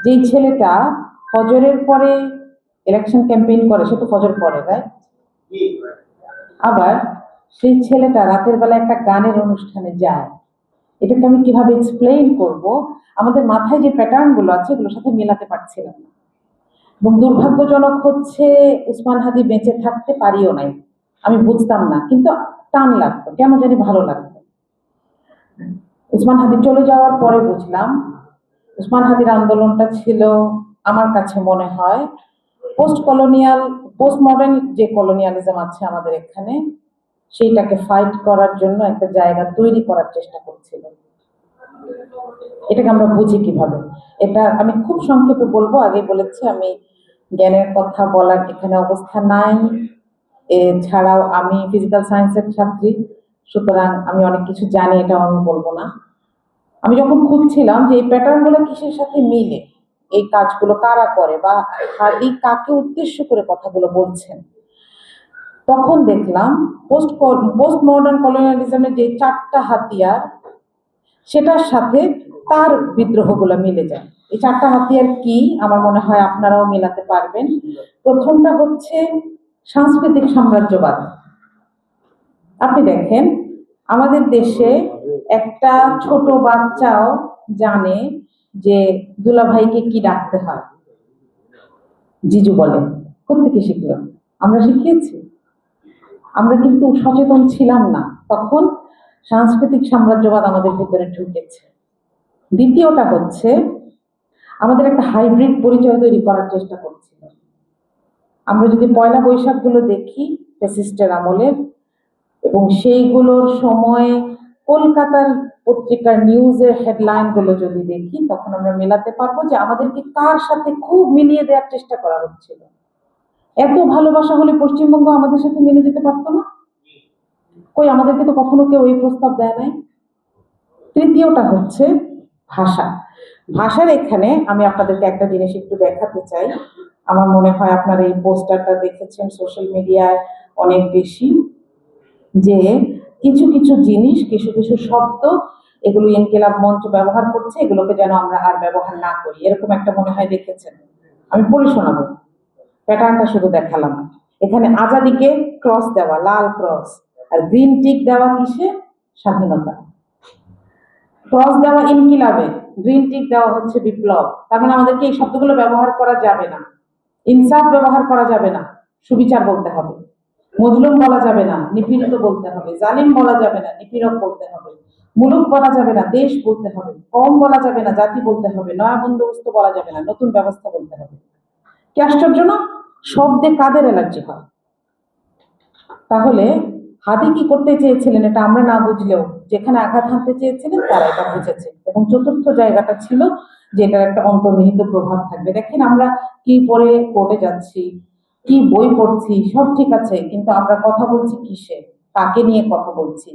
যেই ছেলেটা ফজরের পরে ইলেকশন ক্যাম্পেইন করে, সে তো ফজর পরে, রাইট? আবার সেই ছেলেটা রাতের বেলা একটা গানের অনুষ্ঠানে যায়। এটাকে আমি কিভাবে এক্সপ্লেইন করব? আমাদের মাথায় যে প্যাটার্ন গুলো আছে এগুলোর সাথে মেলাতে পারছিলাম না। এবং দুর্ভাগ্যজনক হচ্ছে উসমান হাদি বেঁচে থাকতে পারিও নাই। আমি বুঝতাম না, কিন্তু টান লাগতো, কেন জানি ভালো লাগতো। উসমান হাদি চলে যাওয়ার পরে বুঝলাম উসমান হাদির আন্দোলনটা ছিল, আমার কাছে মনে হয়, পোস্ট মডার্ন যে কলোনিয়ালিজম আছে আমাদের এখানে, সেইটাকে ফাইট করার জন্য একটা জায়গা তৈরি করার চেষ্টা করছিল। এটাকে আমরা বুঝি কিভাবে, এটা আমি খুব সংক্ষেপে বলবো। আগে বলেছি আমি জ্ঞানের কথা বলার এখানে অবস্থা নাই। এছাড়াও আমি ফিজিক্যাল সায়েন্সের ছাত্রী, সুতরাং আমি অনেক কিছু জানি, এটাও আমি বলবো না। আমি যখন খুঁজছিলাম যে এই প্যাটার্ন গুলো কিসের সাথে মিলে, এই কাজগুলো কারা করে, বা হাদি কাকে উদ্দেশ্য করে কথাগুলো বলছেন, তখন দেখলাম পোস্ট মডার্ন কলোনিয়ালিজমের যে 4টা হাতিয়ার, সেটার সাথে তার বিদ্রোহগুলো মিলে যায়। এই 4টা হাতিয়ার কি আমার মনে হয় আপনারাও মেলাতে পারবেন। প্রথমটা হচ্ছে সাংস্কৃতিক সাম্রাজ্যবাদ। আপনি দেখেন আমাদের দেশে একটা ছোট বাচ্চাও জানে যে দুলাভাইকে কি ডাকতে হয়, জিজু বলে। কোত্থেকে শিখলো? আমরা শিখিয়েছি। আমরা কিন্তু সচেতন ছিলাম না তখন, সাংস্কৃতিক সাম্রাজ্যবাদ আমাদের ভিতরে ঢুকেছে। দ্বিতীয়টা হচ্ছে আমাদের একটা হাইব্রিড পরিচয় তৈরি করার চেষ্টা করছিল। আমরা যদি পয়লা বৈশাখ গুলো দেখি ফ্যাসিস্টের আমলের, এবং সেইগুলোর সময় কলকাতার পত্রিকার নিউজের হেডলাইন গুলো যদি দেখি, তখন আমরা মেলাতে পারবো যে আমাদেরকে কার সাথে খুব মিলিয়ে দেওয়ার চেষ্টা করা হচ্ছিল। এত ভালোবাসা হলে পশ্চিমবঙ্গ আমাদের সাথে মিলে যেতে পারতো না? কই, আমাদেরকে তো কখনো কেউ এই প্রস্তাব দেয় নাই। তৃতীয়টা হচ্ছে ভাষা। ভাষার এখানে আমি আপনাদেরকে একটা জিনিস একটু দেখাতে চাই। আমার মনে হয় আপনারা এই পোস্টারটা দেখেছেন সোশ্যাল মিডিয়ায় অনেক বেশি, যে কিছু কিছু জিনিস, কিছু কিছু শব্দ, এগুলো ইনকিলাব মঞ্চ ব্যবহার করছে, এগুলোকে যেন আমরা আর ব্যবহার না করি, এরকম একটা মনে হয় দেখেছেন। আমি পড়ে শোনাবো, প্যাটার্নটা শুধু দেখালাম। এখানে আজাদিকে ক্রস দেওয়া, লাল ক্রস, আর গ্রিন টিক দেওয়া কিসে? স্বাধীনতা। ক্রস দেওয়া ইনকিলাবে, গ্রিন টিক দেওয়া হচ্ছে বিপ্লব। তার মানে আমাদেরকে এই শব্দগুলো ব্যবহার করা যাবে না। ইনসাফ ব্যবহার করা যাবে না, সুবিচার বলতে হবে। মজলুম বলা যাবে না, নিপীড়িত বলতে হবে। জালিম বলা যাবে না, নিপীড়ক বলতে হবে। মুলুক বলা যাবে না, দেশ বলতে হবে। কম বলা যাবে না, জাতি বলতে হবে। নয়া বন্দোবস্ত বলা যাবে না, নতুন ব্যবস্থা বলতে হবে। কি আশ্চর্য না? শব্দে কাদের অ্যালার্জি হয়? তাহলে হাদি কি করতে চেয়েছিলেন এটা আমরা না বুঝলেও যেখানে আঘাত হানতে চেয়েছিলেন তারা এটা বুঝেছে। এবং চতুর্থ জায়গাটা ছিল যে এটার একটা অন্তর্নিহিত প্রভাব থাকবে। দেখেন আমরা কি পড়ে কোর্টে যাচ্ছি, কি বই পড়ছি, সব ঠিক আছে, কিন্তু আমরা কথা বলছি কিসে, কাকে নিয়ে কথা বলছি?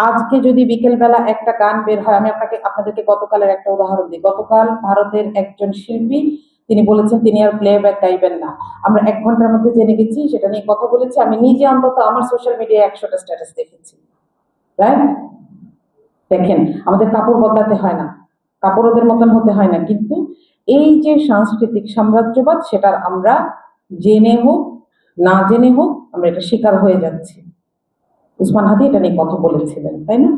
আজকে যদি বিকেল বেলা একটা গান বের হয়, আমি আপনাদেরকে গতকালের একটা উদাহরণ দিই। গতকাল ভারতের একজন শিল্পী তিনি বলেছেন তিনি আর প্লেব্যাক গাইবেন না। আমরা 1 ঘন্টার মধ্যে জেনে গেছি, সেটা নিয়ে কথা বলেছি। আমি নিজে অন্তত আমার সোশ্যাল মিডিয়ায় 100টা স্ট্যাটাস দেখেছি, রাইট? দেখেন আমাদের কাপড় বদলাতে হয় না, কাপড় ওদের মতন হতে হয় না, কিন্তু এই যে সাংস্কৃতিক সাম্রাজ্যবাদ, সেটার আমরা জেনে হোক না জেনে হোক আমরা এটা শিকার হয়ে যাচ্ছি। উসমান হাদি এটা নিয়ে কথা বলেছিলেন, তাই না?